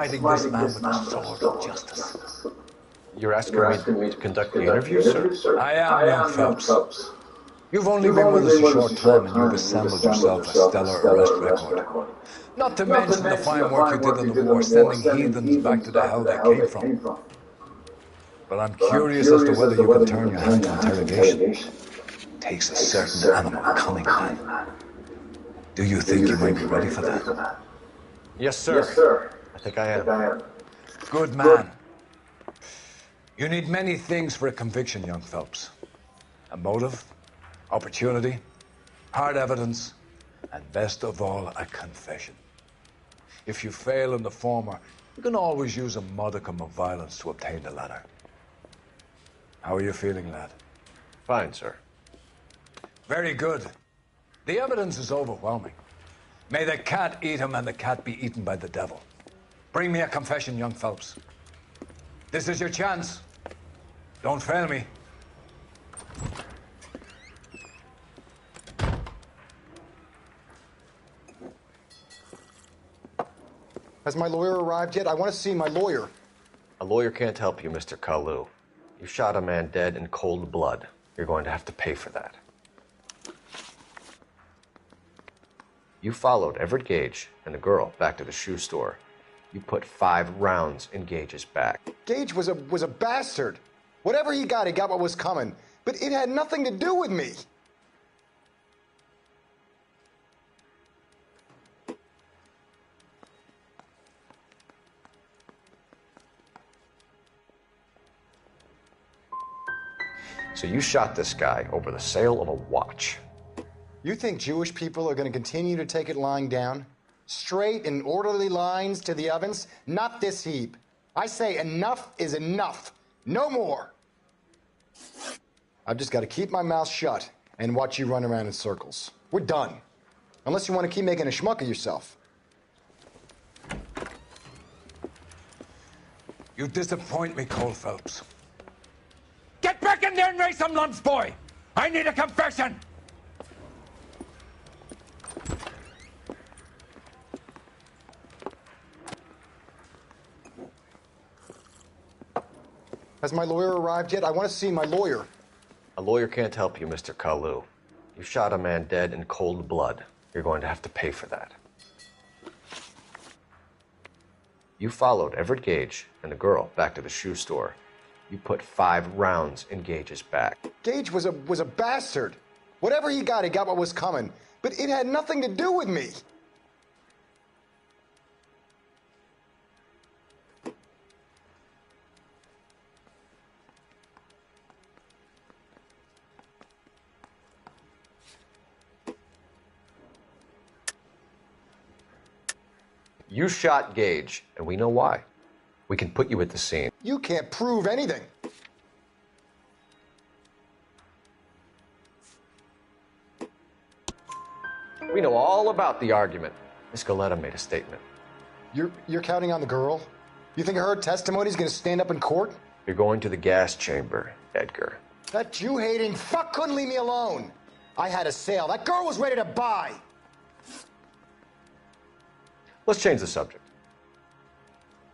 Fighting this man with the sword of justice. You're asking me to conduct the interview, sir? I am, young Phelps. You've only been with us a short time and you've assembled yourself a stellar arrest record. Not to mention the fine work you did in the war, sending heathens back to the hell they came from. But I'm curious as to whether you can turn your hand to interrogation. Takes a certain animal cunning, man. Do you think you might be ready for that? Yes, sir. I think I am. Good man. You need many things for a conviction, young Phelps. A motive, opportunity, hard evidence, and best of all, a confession. If you fail in the former, you can always use a modicum of violence to obtain the latter. How are you feeling, lad? Fine, sir. Very good. The evidence is overwhelming. May the cat eat him and the cat be eaten by the devil. Bring me a confession, young Phelps. This is your chance. Don't fail me. Has my lawyer arrived yet? I want to see my lawyer. A lawyer can't help you, Mr. Kalu. You shot a man dead in cold blood. You're going to have to pay for that. You followed Everett Gage and the girl back to the shoe store. You put 5 rounds in Gage's back. Gage was a bastard. Whatever he got what was coming. But it had nothing to do with me. So you shot this guy over the sale of a watch. You think Jewish people are going to continue to take it lying down? Straight and orderly lines to the ovens? Not this heap. I say enough is enough. No more. I've just got to keep my mouth shut and watch you run around in circles. We're done. Unless you want to keep making a schmuck of yourself. You disappoint me, Cole Phelps. Get back in there and raise some lumps, boy! I need a confession! Has my lawyer arrived yet? I want to see my lawyer. A lawyer can't help you, Mr. Kalu. You shot a man dead in cold blood. You're going to have to pay for that. You followed Everett Gage and the girl back to the shoe store. You put 5 rounds in Gage's back. Gage was a bastard. Whatever he got what was coming. But it had nothing to do with me. You shot Gage, and we know why. We can put you at the scene. You can't prove anything. We know all about the argument. Miss Galetta made a statement. You're counting on the girl? You think her testimony's gonna stand up in court? You're going to the gas chamber, Edgar. That Jew-hating fuck couldn't leave me alone. I had a sale. That girl was ready to buy. Let's change the subject.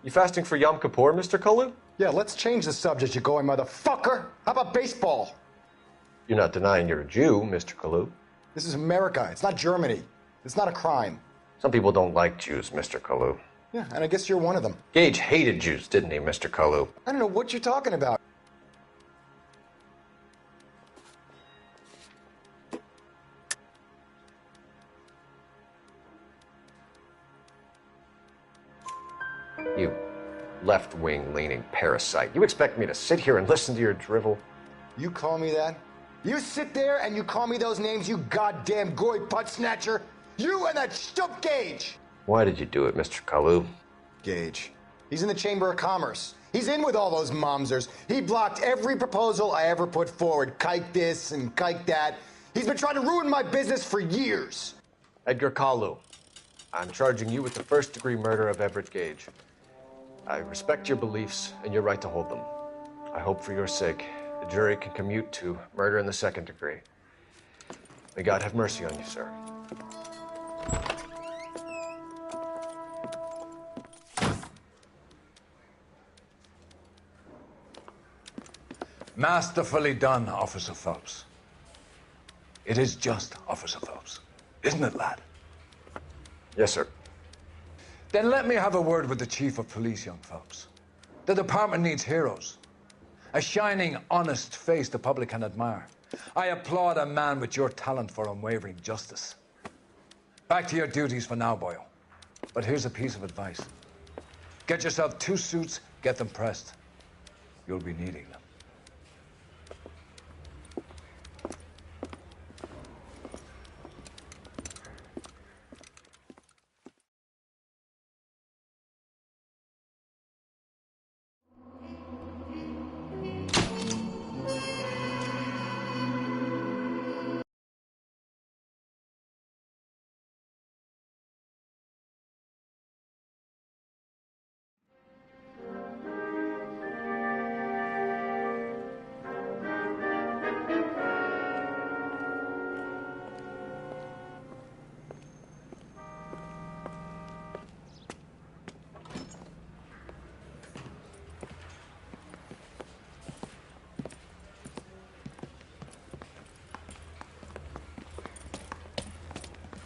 You fasting for Yom Kippur, Mr. Kalu? Yeah, let's change the subject, you going motherfucker. How about baseball? You're not denying you're a Jew, Mr. Kalu. This is America. It's not Germany. It's not a crime. Some people don't like Jews, Mr. Kalu. Yeah, and I guess you're one of them. Gage hated Jews, didn't he, Mr. Kalu? I don't know what you're talking about. You left-wing leaning parasite. You expect me to sit here and listen to your drivel? You call me that? You sit there and you call me those names, you goddamn goy putt snatcher? You and that stup Gage! Why did you do it, Mr. Kalu? Gage. He's in the Chamber of Commerce. He's in with all those momsers. He blocked every proposal I ever put forward. Kike this and kike that. He's been trying to ruin my business for years. Edgar Kalu, I'm charging you with the first-degree murder of Everett Gage. I respect your beliefs and your right to hold them. I hope for your sake the jury can commute to murder in the second degree. May God have mercy on you, sir. Masterfully done, Officer Phelps. It is just Officer Phelps. Isn't it, lad? Yes, sir. Then let me have a word with the Chief of Police, young Phelps. The department needs heroes. A shining, honest face the public can admire. I applaud a man with your talent for unwavering justice. Back to your duties for now, boyo. But here's a piece of advice. Get yourself 2 suits, get them pressed. You'll be needing them.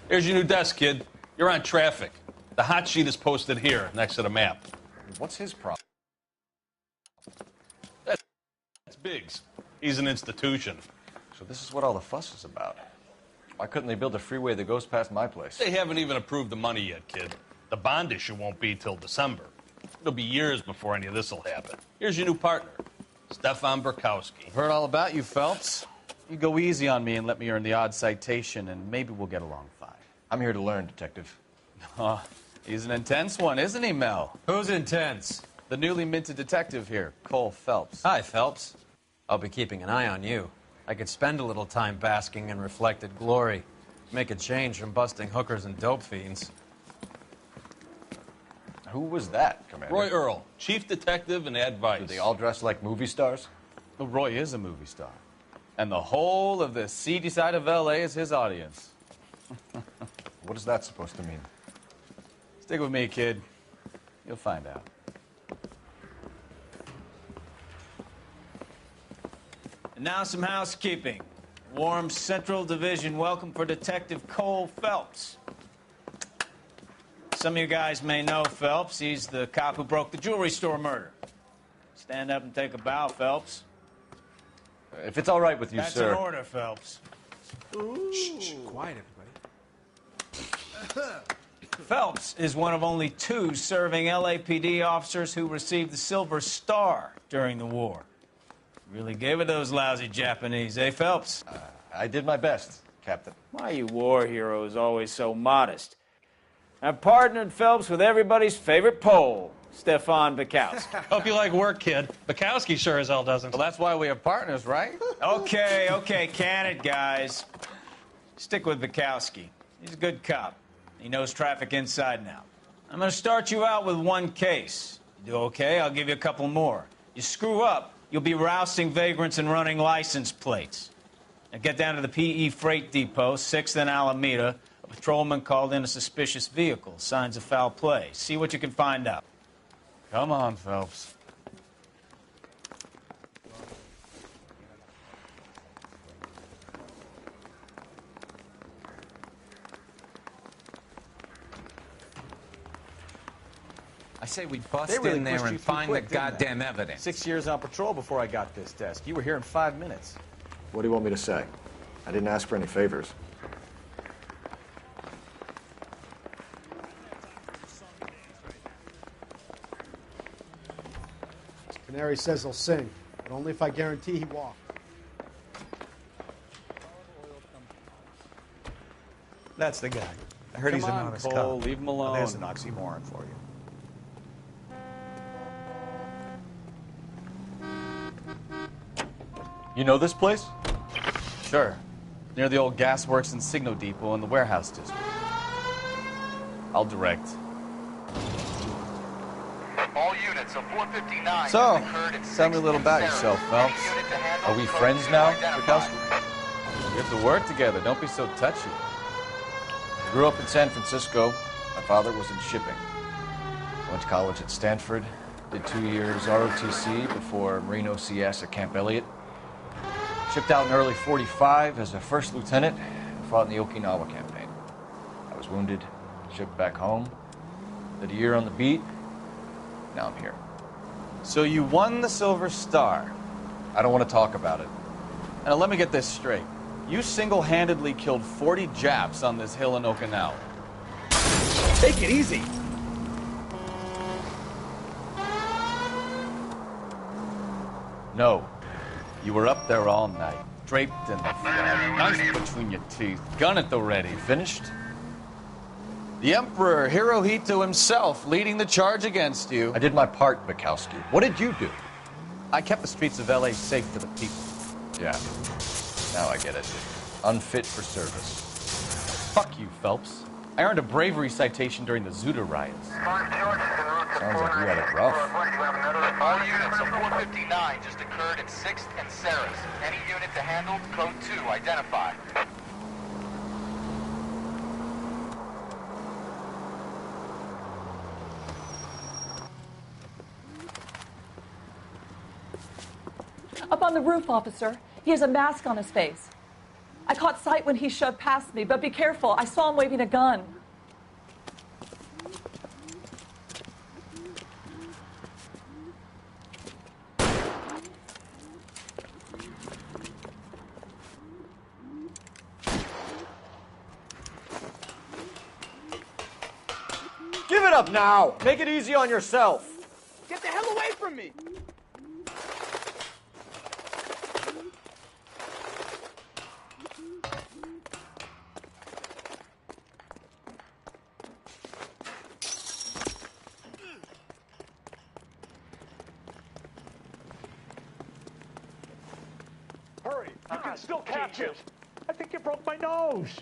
Here's your new desk, kid. You're on traffic. The hot sheet is posted here, next to the map. What's his problem? That's Biggs. He's an institution. So this is what all the fuss is about. Why couldn't they build a freeway that goes past my place? They haven't even approved the money yet, kid. The bond issue won't be till December. It'll be years before any of this will happen. Here's your new partner, Stefan Burkowski. I've heard all about you, Phelps. You go easy on me and let me earn the odd citation, and maybe we'll get along fine. I'm here to learn, Detective. Oh, he's an intense one, isn't he, Mel? Who's intense? The newly minted detective here, Cole Phelps. Hi, Phelps. I'll be keeping an eye on you. I could spend a little time basking in reflected glory. Make a change from busting hookers and dope fiends. Who was that, Commander? Roy Earl, chief detective and advice. Do they all dress like movie stars? Well, Roy is a movie star. And the whole of the seedy side of L.A. is his audience. What is that supposed to mean? Stick with me, kid. You'll find out. And now some housekeeping. Warm Central Division welcome for Detective Cole Phelps. Some of you guys may know Phelps. He's the cop who broke the jewelry store murder. Stand up and take a bow, Phelps. If it's all right with you, That's sir. an order, Phelps. Shh, quiet, everybody. Phelps is one of only 2 serving LAPD officers who received the Silver Star during the war. Really gave it those lousy Japanese, eh, Phelps? I did my best, Captain. Why you war heroes always so modest? I've partnered Phelps with everybody's favorite Pole, Stefan Burkowski. Hope you like work, kid. Bukowski sure as hell doesn't. Well, that's why we have partners, right? Okay, can it, guys. Stick with Burkowski. He's a good cop. He knows traffic inside and out. I'm going to start you out with 1 case. You do okay, I'll give you a couple more. You screw up, you'll be rousting vagrants and running license plates. Now get down to the PE Freight Depot, 6th and Alameda. A patrolman called in a suspicious vehicle. Signs of foul play. See what you can find out. Come on, Phelps. I say we bust They really in there pushed you and too find quick, the didn't they? goddamn evidence. 6 years on patrol before I got this desk. You were here in 5 minutes. What do you want me to say? I didn't ask for any favors. Canary says he'll sing, but only if I guarantee he walks. That's the guy. I heard he's an Come on, honest Cole, cop. leave him alone. There's an oxymoron for you. You know this place? Sure. Near the old gasworks and Signo Depot in the warehouse district. I'll direct. All units of 459. So, tell me a little about yourself, Phelps. Are we friends now, Burkowski? We have to work together. Don't be so touchy. Grew up in San Francisco. My father was in shipping. Went to college at Stanford. Did 2 years ROTC before Marine OCS at Camp Elliott. Shipped out in early 45 as a first lieutenant and fought in the Okinawa campaign. I was wounded, shipped back home, did a year on the beat, now I'm here. So you won the Silver Star. I don't want to talk about it. Now let me get this straight. You single-handedly killed 40 Japs on this hill in Okinawa. Take it easy. No. You were up there all night, draped in the flag, knife between your teeth, gun at the ready. Finished? The Emperor Hirohito himself leading the charge against you. I did my part, Bukowski. What did you do? I kept the streets of L.A. safe for the people. Yeah. Now I get it. Unfit for service. Fuck you, Phelps. I earned a bravery citation during the Zuda riots. Sounds like you had it rough. All units of 459 just occurred in 6th and Saris. Any unit to handle, code 2, identify. Up on the roof, officer. He has a mask on his face. I caught sight when he shoved past me, but be careful. I saw him waving a gun. Give it up now! Make it easy on yourself! Get the hell away from me! Hurry! You can still catch it! I think you broke my nose!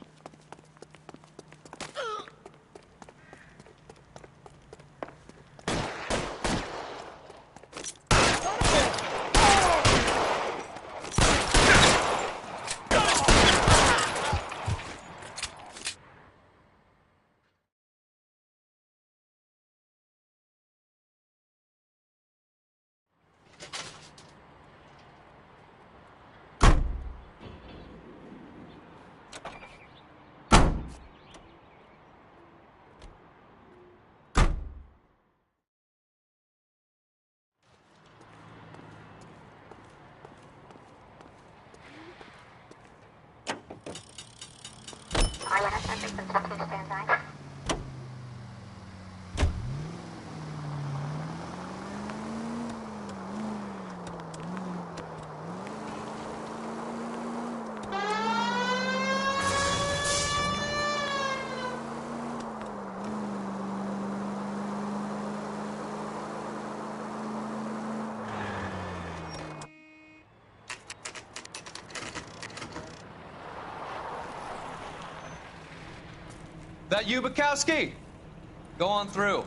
That you, Bukowski? Go on through.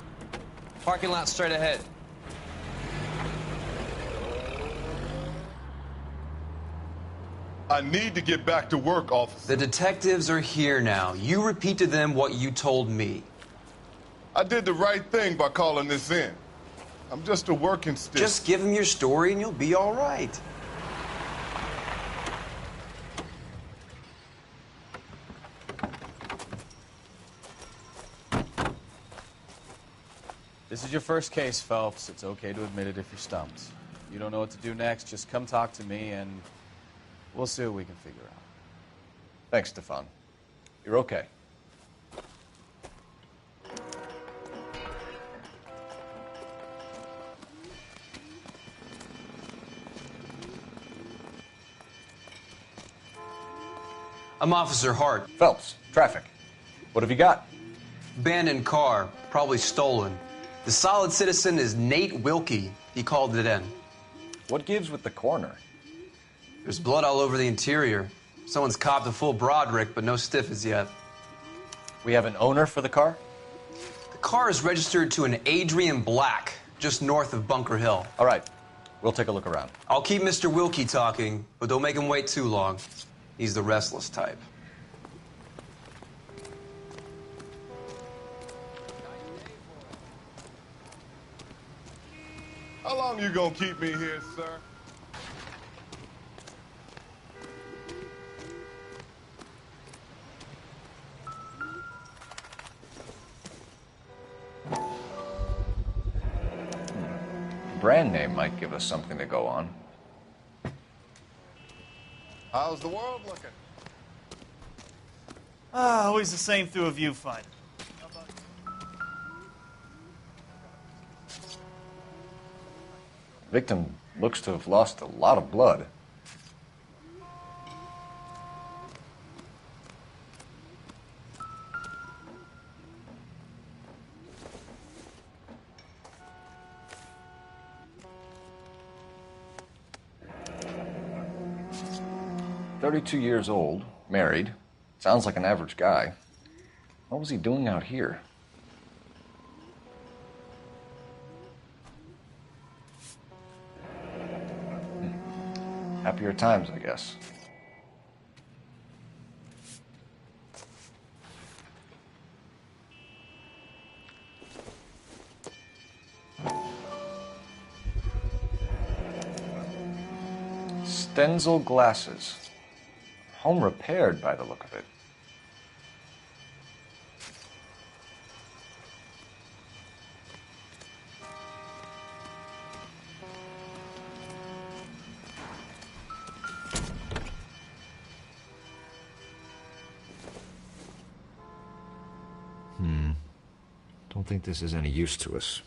Parking lot straight ahead. I need to get back to work, officer. The detectives are here now. You repeat to them what you told me. I did the right thing by calling this in. I'm just a working stick. Just give them your story and you'll be all right. This is your first case, Phelps. It's okay to admit it if you're stumped. You don't know what to do next, just come talk to me and we'll see what we can figure out. Thanks, Stefan. You're okay. I'm Officer Hart. Phelps, traffic. What have you got? Abandoned car, probably stolen. The solid citizen is Nate Wilkie. He called it in. What gives with the coroner? There's blood all over the interior. Someone's copped a full Broderick, but no stiff as yet. We have an owner for the car? The car is registered to an Adrian Black, just north of Bunker Hill. All right. We'll take a look around. I'll keep Mr. Wilkie talking, but don't make him wait too long. He's the restless type. How long you gonna keep me here, sir? brand name might give us something to go on. How's the world looking? Always the same through a viewfinder. Victim looks to have lost a lot of blood. "32 years old, married. Sounds like an average guy. What was he doing out here?" Happier times, I guess. Stenzel glasses. Home repaired by the look of it. Don't think this is any use to us.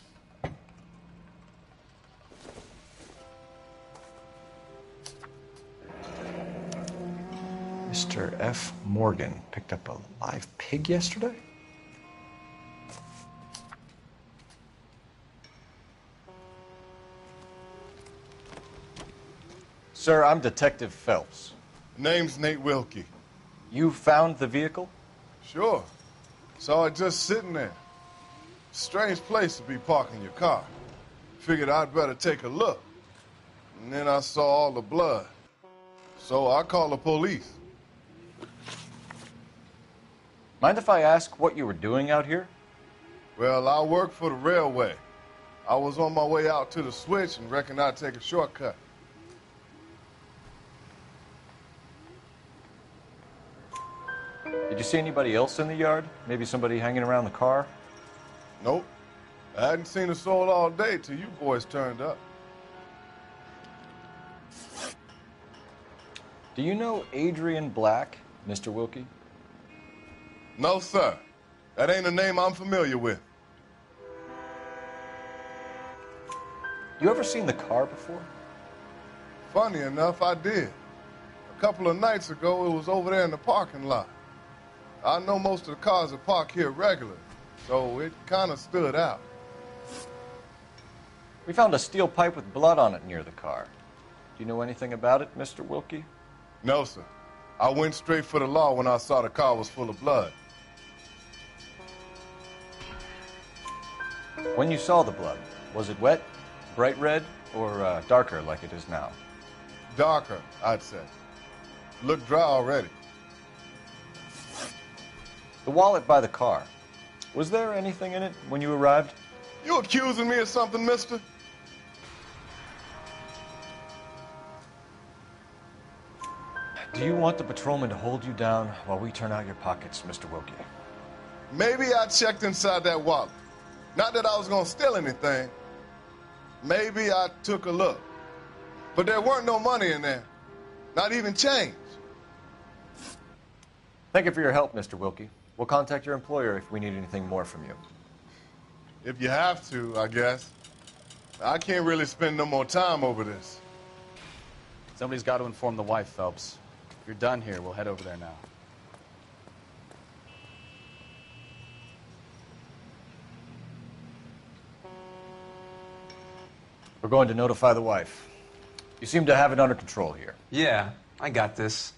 Mr. F. Morgan picked up a live pig yesterday? Sir, I'm Detective Phelps. Name's Nate Wilkie. You found the vehicle? Sure. Saw it just sitting there. Strange place to be parking your car. Figured I'd better take a look. And then I saw all the blood. So I called the police. Mind if I ask what you were doing out here? Well, I work for the railway. I was on my way out to the switch and reckoned I'd take a shortcut. Did you see anybody else in the yard? Maybe somebody hanging around the car? Nope. I hadn't seen a soul all day till you boys turned up. Do you know Adrian Black, Mr. Wilkie? No, sir. That ain't a name I'm familiar with. You ever seen the car before? Funny enough, I did. A couple of nights ago, it was over there in the parking lot. I know most of the cars are parked here regularly, so it kind of stood out. We found a steel pipe with blood on it near the car. Do you know anything about it, Mr. Wilkie? No, sir. I went straight for the law when I saw the car was full of blood. When you saw the blood, was it wet, bright red, or darker like it is now? Darker, I'd say. Looked dry already. The wallet by the car. Was there anything in it when you arrived? You accusing me of something, mister? Do you want the patrolman to hold you down while we turn out your pockets, Mr. Wilkie? Maybe I checked inside that wallet. Not that I was gonna steal anything. Maybe I took a look. But there weren't no money in there. Not even change. Thank you for your help, Mr. Wilkie. We'll contact your employer if we need anything more from you. If you have to, I guess. I can't really spend no more time over this. Somebody's got to inform the wife, Phelps. If you're done here, we'll head over there now. We're going to notify the wife. You seem to have it under control here. Yeah, I got this.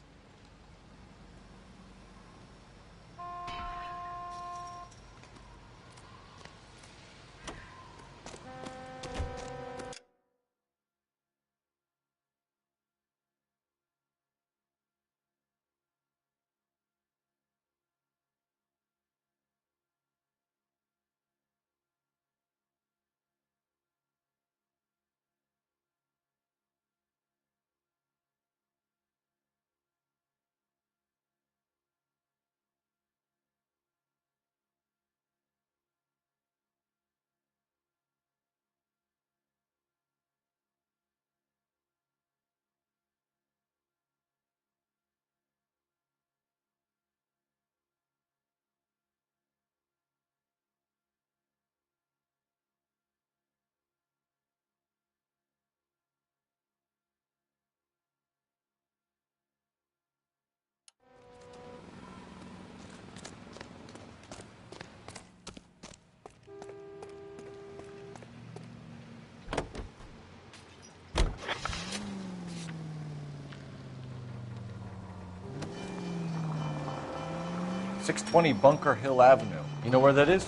620 Bunker Hill Avenue. You know where that is?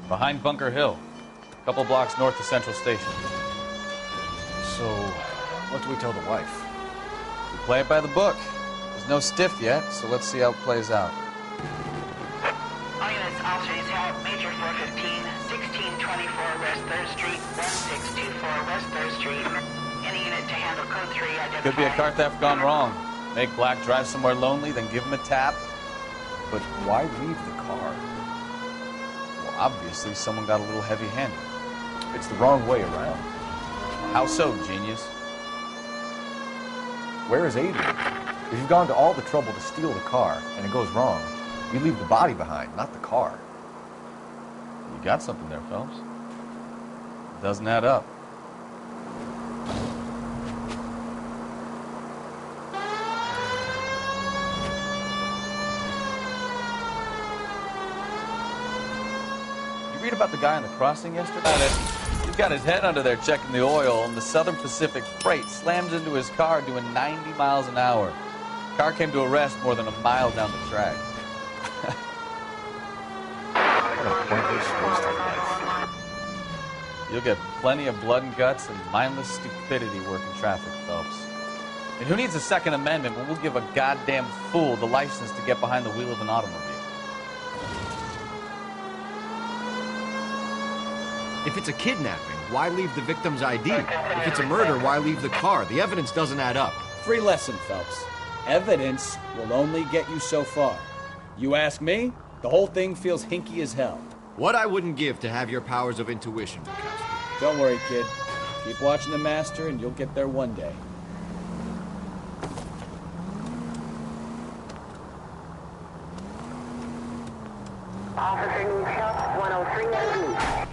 Behind Bunker Hill. A couple blocks north of Central Station. So, what do we tell the wife? We play it by the book. There's no stiff yet, so let's see how it plays out. All units, officers have Major 415, 1624 West 3rd Street, 1624 West 3rd Street. Any unit to handle code 3 identified. Could be a car theft gone wrong. Make Black drive somewhere lonely, then give him a tap. But why leave the car? Well, obviously someone got a little heavy-handed. It's the wrong way around. How so, genius? Where is Adrian? If you've gone to all the trouble to steal the car, and it goes wrong, you leave the body behind, not the car. You got something there, Phelps. It doesn't add up. Read about the guy on the crossing yesterday? He's got his head under there checking the oil, and the Southern Pacific Freight slams into his car doing 90 miles an hour. Car came to a rest more than a mile down the track. What a pointless waste of life. You'll get plenty of blood and guts and mindless stupidity working traffic, Phelps. And who needs a Second Amendment when we'll give a goddamn fool the license to get behind the wheel of an automobile? If it's a kidnapping, why leave the victim's ID? If it's a murder, why leave the car? The evidence doesn't add up. Free lesson, Phelps. Evidence will only get you so far. You ask me, the whole thing feels hinky as hell. What I wouldn't give to have your powers of intuition, Bukowski. Don't worry, kid. Keep watching the master and you'll get there one day. Officer needs help, 103 MD.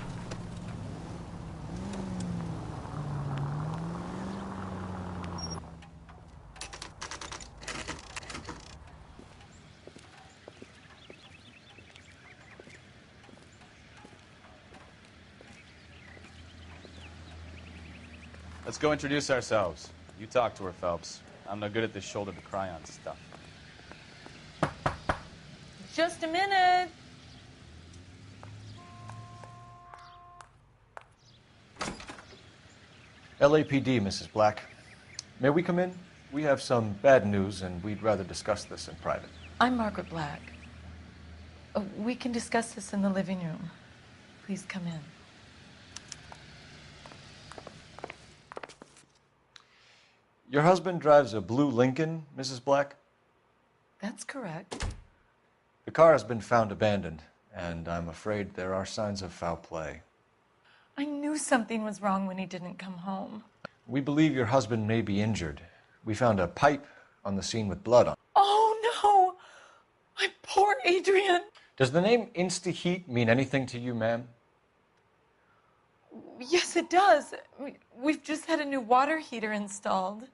Let's go introduce ourselves. You talk to her, Phelps. I'm no good at this shoulder to cry on stuff. Just a minute. LAPD, Mrs. Black. May we come in? We have some bad news, and we'd rather discuss this in private. I'm Margaret Black. We can discuss this in the living room. Please come in. Your husband drives a blue Lincoln, Mrs. Black? That's correct. The car has been found abandoned, and I'm afraid there are signs of foul play. I knew something was wrong when he didn't come home. We believe your husband may be injured. We found a pipe on the scene with blood on it. Oh, no! My poor Adrian! Does the name Insta-Heat mean anything to you, ma'am? Yes, it does. We've just had a new water heater installed.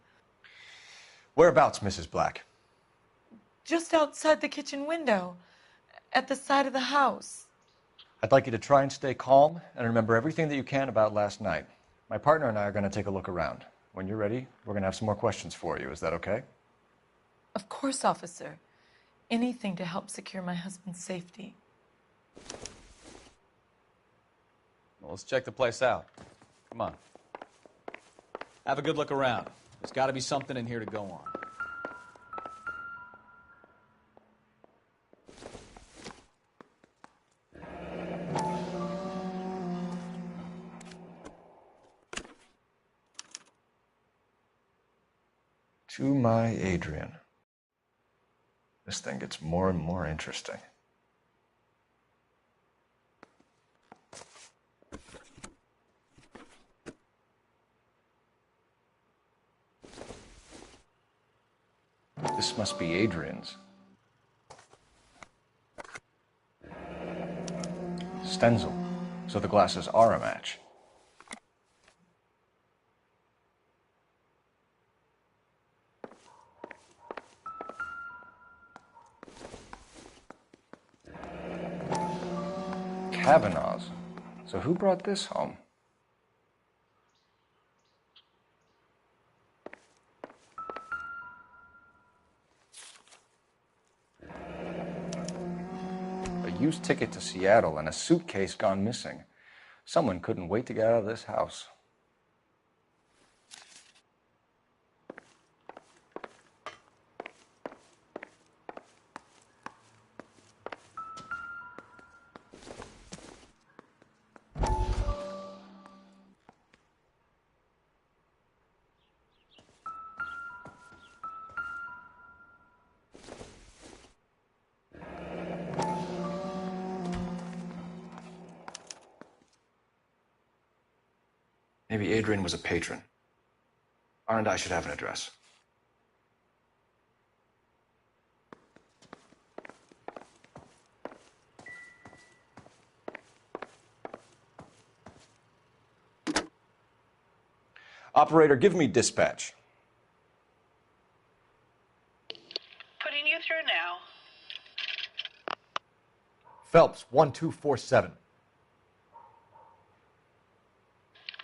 Whereabouts, Mrs. Black? Just outside the kitchen window, at the side of the house. I'd like you to try and stay calm and remember everything that you can about last night. My partner and I are going to take a look around. When you're ready, we're going to have some more questions for you. Is that okay? Of course, officer. Anything to help secure my husband's safety. Well, let's check the place out. Come on. Have a good look around. There's got to be something in here to go on. To my Adrian. This thing gets more and more interesting. This must be Adrian's. Stenzel. So the glasses are a match. Kavanaugh's. So who brought this home? used ticket to Seattle and a suitcase gone missing. Someone couldn't wait to get out of this house. Maybe Adrian was a patron. R&I should have an address. Operator, give me dispatch. Putting you through now. Phelps, 1247.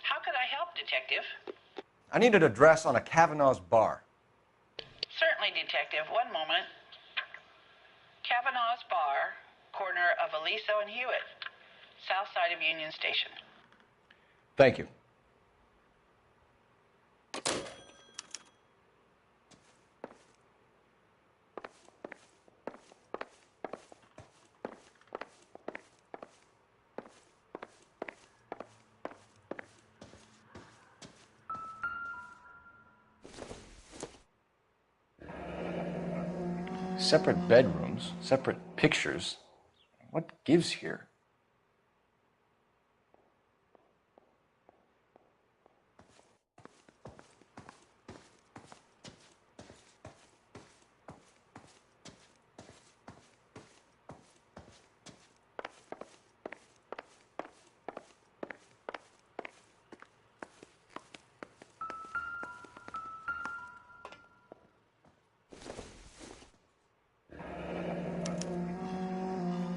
How could I help, Detective? I need an address on a Kavanaugh's bar. Certainly, Detective. One moment. Kavanaugh's Bar, corner of Aliso and Hewitt, south side of Union Station. Thank you. Separate bedrooms, separate pictures. What gives here?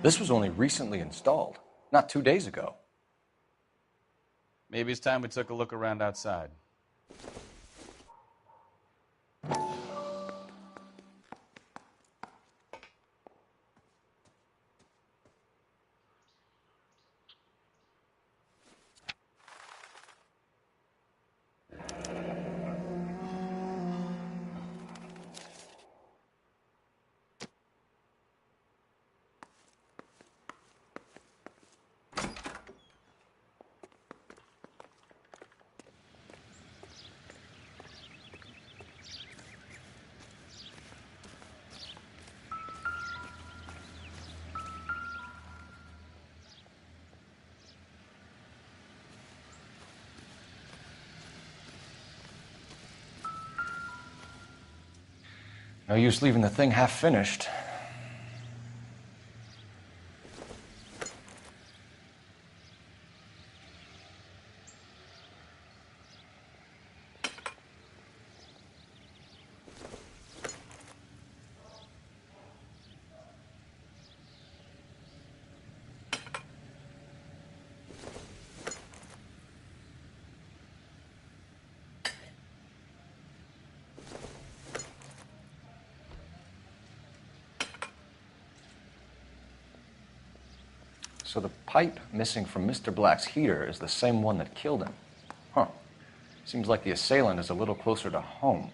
This was only recently installed, not 2 days ago. Maybe it's time we took a look around outside. No use leaving the thing half finished. So the pipe missing from Mr. Black's heater is the same one that killed him. Huh. Seems like the assailant is a little closer to home.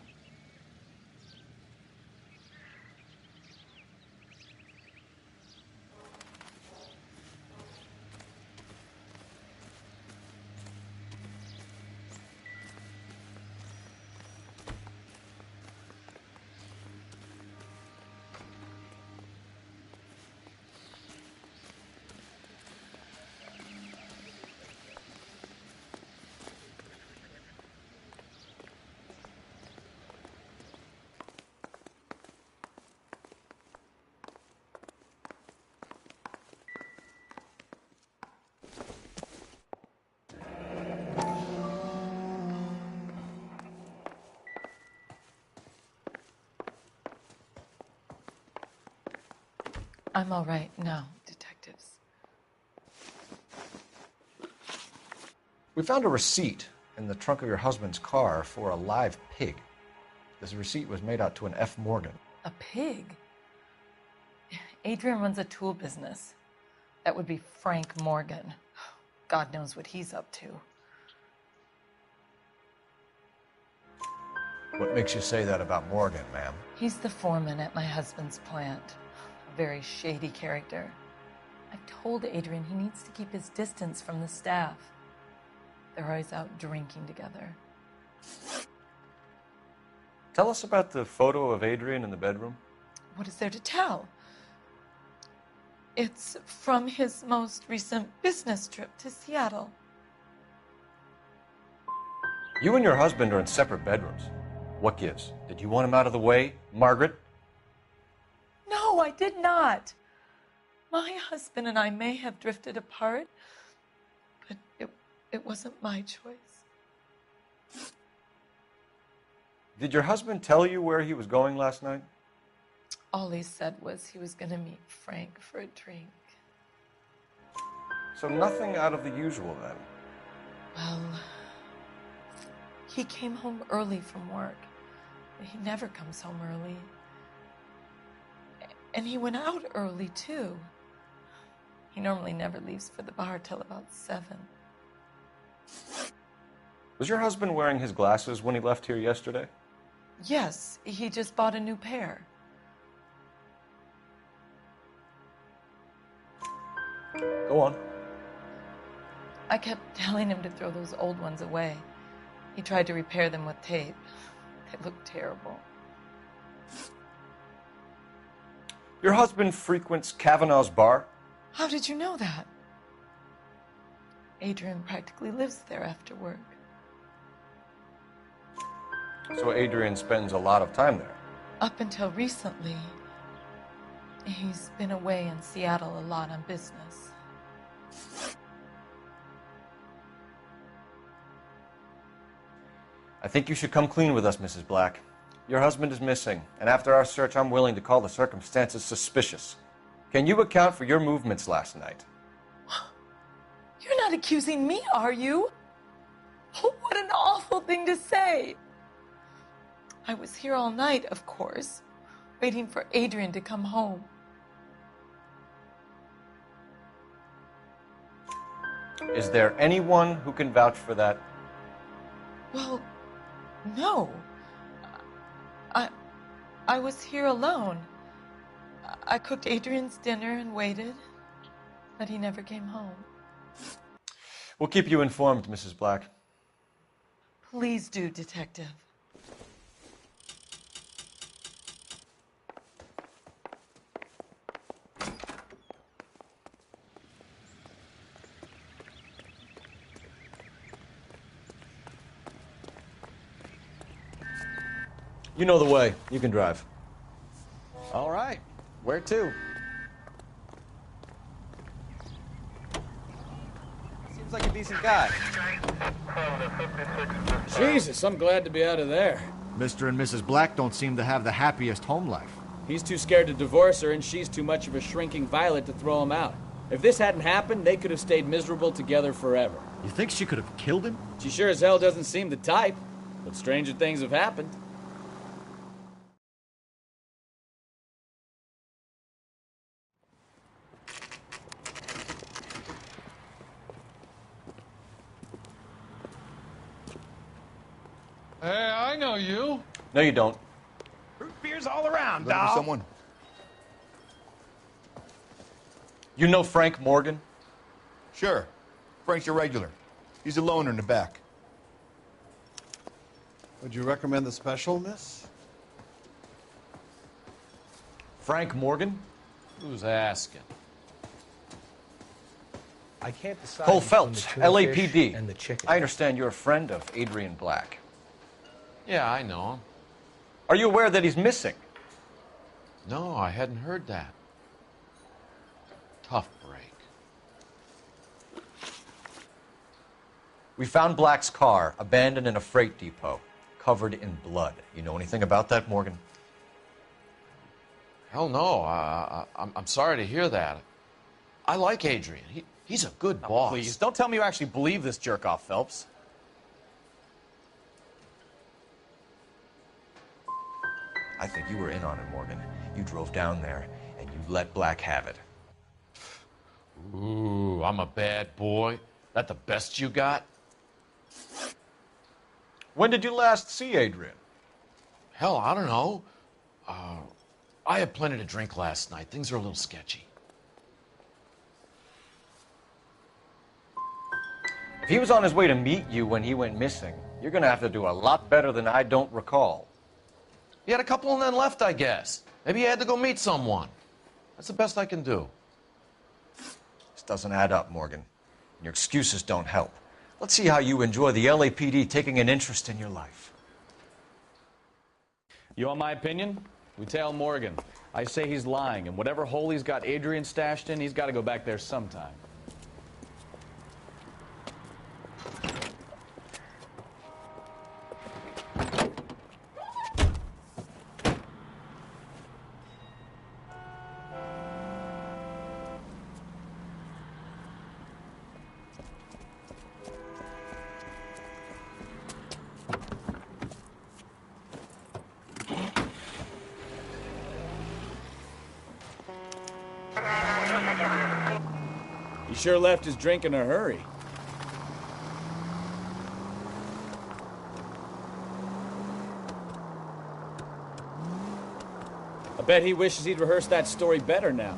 I'm all right now, detectives. We found a receipt in the trunk of your husband's car for a live pig. This receipt was made out to an F. Morgan. A pig? Adrian runs a tool business. That would be Frank Morgan. God knows what he's up to. What makes you say that about Morgan, ma'am? He's the foreman at my husband's plant. A very shady character. I've told Adrian he needs to keep his distance from the staff. They're always out drinking together. Tell us about the photo of Adrian in the bedroom. What is there to tell? It's from his most recent business trip to Seattle. You and your husband are in separate bedrooms. What gives? Did you want him out of the way, Margaret? No, I did not. My husband and I may have drifted apart, but it wasn't my choice. Did your husband tell you where he was going last night? All he said was he was going to meet Frank for a drink. So nothing out of the usual then? Well, he came home early from work. He never comes home early. And he went out early, too. He normally never leaves for the bar till about 7. Was your husband wearing his glasses when he left here yesterday? Yes, he just bought a new pair. Go on. I kept telling him to throw those old ones away. He tried to repair them with tape. They looked terrible. Your husband frequents Kavanaugh's bar? How did you know that? Adrian practically lives there after work. So Adrian spends a lot of time there? Up until recently, he's been away in Seattle a lot on business. I think you should come clean with us, Mrs. Black. Your husband is missing, and after our search, I'm willing to call the circumstances suspicious. Can you account for your movements last night? You're not accusing me, are you? Oh, what an awful thing to say. I was here all night, of course, waiting for Adrian to come home. Is there anyone who can vouch for that? Well, no. I was here alone. I cooked Adrian's dinner and waited, but he never came home. We'll keep you informed, Mrs. Black. Please do, Detective. You know the way. You can drive. All right. Where to? Seems like a decent guy. Jesus, I'm glad to be out of there. Mr. and Mrs. Black don't seem to have the happiest home life. He's too scared to divorce her, and she's too much of a shrinking violet to throw him out. If this hadn't happened, they could have stayed miserable together forever. You think she could have killed him? She sure as hell doesn't seem the type, but stranger things have happened. Hey, I know you. No, you don't. Root beers all around, Looking for dog. someone? You know Frank Morgan? Sure. Frank's your regular. He's a loner in the back. Would you recommend the special, miss? Frank Morgan? Who's asking? I can't decide. Cole between Phelps, the tuna fish LAPD. and the chicken. I understand you're a friend of Adrian Black. Yeah, I know him. Are you aware that he's missing? No, I hadn't heard that. Tough break. We found Black's car abandoned in a freight depot, covered in blood. You know anything about that, Morgan? Hell no. I'm sorry to hear that. I like Adrian. He's a good boss. Please, don't tell me you actually believe this jerk-off, Phelps. I think you were in on it, Morgan. You drove down there, and you let Black have it. Ooh, you? I'm a bad boy? That the best you got? When did you last see Adrian? Hell, I don't know. I had plenty to drink last night. Things are a little sketchy. If he was on his way to meet you when he went missing, you're going to have to do a lot better than I don't recall. He had a couple and then left, I guess. Maybe he had to go meet someone. That's the best I can do. This doesn't add up, Morgan. Your excuses don't help. Let's see how you enjoy the LAPD taking an interest in your life. You want my opinion? We tail Morgan. I say he's lying, and whatever hole he's got Adrian stashed in, he's got to go back there sometime. He sure left his drink in a hurry. I bet he wishes he'd rehearsed that story better now.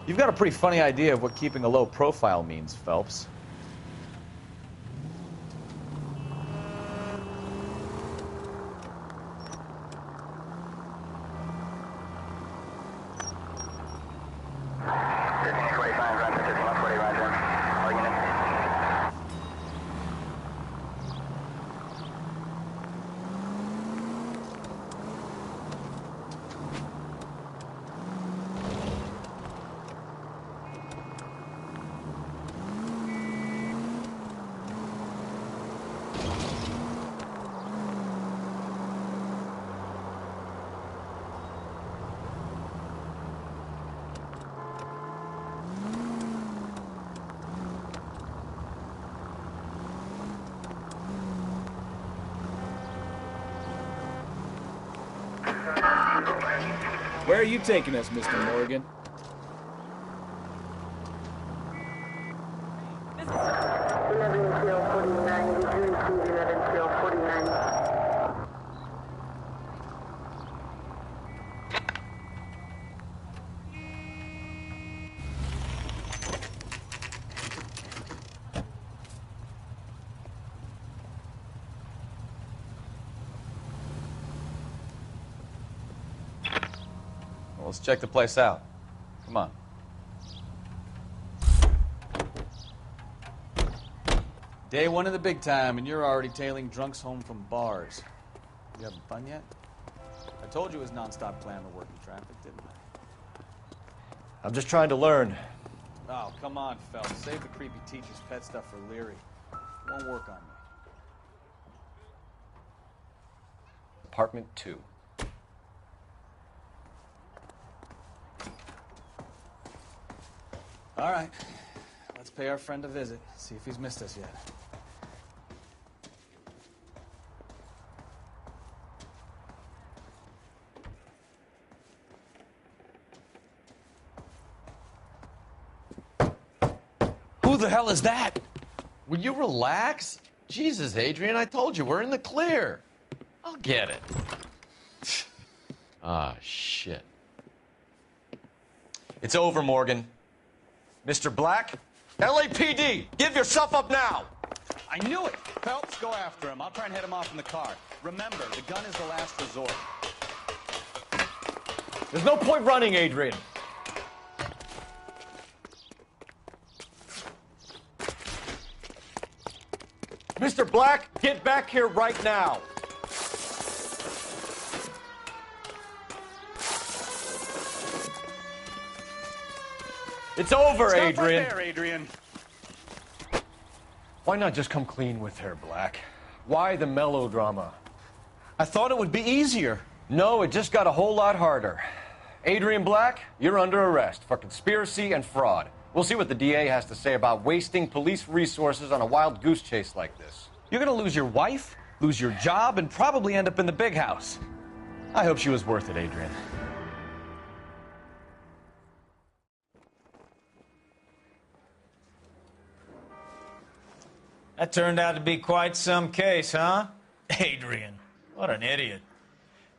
You've got a pretty funny idea of what keeping a low profile means, Phelps. Where are you taking us, Mr. Morgan? Let's check the place out. Come on. Day one of the big time, and you're already tailing drunks home from bars. You having fun yet? I told you it was nonstop glamour working traffic, didn't I? I'm just trying to learn. Oh, come on, Phelps. Save the creepy teacher's pet stuff for Leary. It won't work on me. Apartment 2. All right. Let's pay our friend a visit. See if he's missed us yet. Who the hell is that? Will you relax? Jesus, Adrian, I told you, we're in the clear. I'll get it. Ah, shit. It's over, Morgan. Mr. Black, LAPD, give yourself up now! I knew it! Phelps, go after him. I'll try and head him off in the car. Remember, the gun is the last resort. There's no point running, Adrian. Mr. Black, get back here right now. It's over, Stop Adrian. right there, Adrian. Why not just come clean with her, Black? Why the melodrama? I thought it would be easier. No, it just got a whole lot harder. Adrian Black, you're under arrest for conspiracy and fraud. We'll see what the DA has to say about wasting police resources on a wild goose chase like this. You're gonna lose your wife, lose your job, and probably end up in the big house. I hope she was worth it, Adrian. That turned out to be quite some case, huh? Adrian, what an idiot.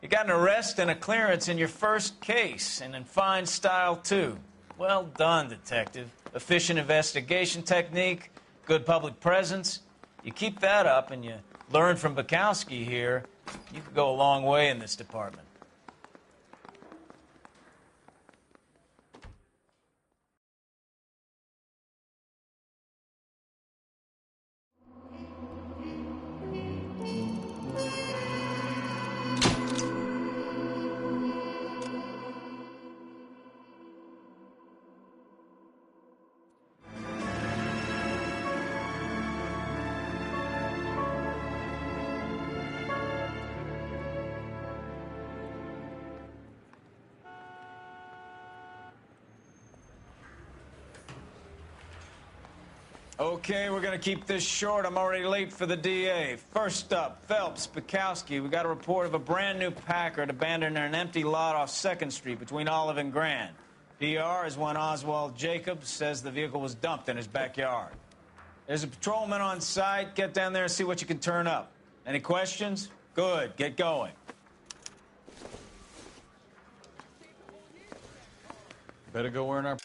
You got an arrest and a clearance in your first case, and in fine style, too. Well done, detective. Efficient investigation technique, good public presence. You keep that up and you learn from Bukowski here, you could go a long way in this department. Okay, we're gonna keep this short. I'm already late for the DA. First up, Phelps, Bukowski. We got a report of a brand new Packard abandoned in an empty lot off 2nd Street between Olive and Grand. PR is one Oswald Jacobs says the vehicle was dumped in his backyard. There's a patrolman on site. Get down there and see what you can turn up. Any questions? Good, get going. Better go earn our...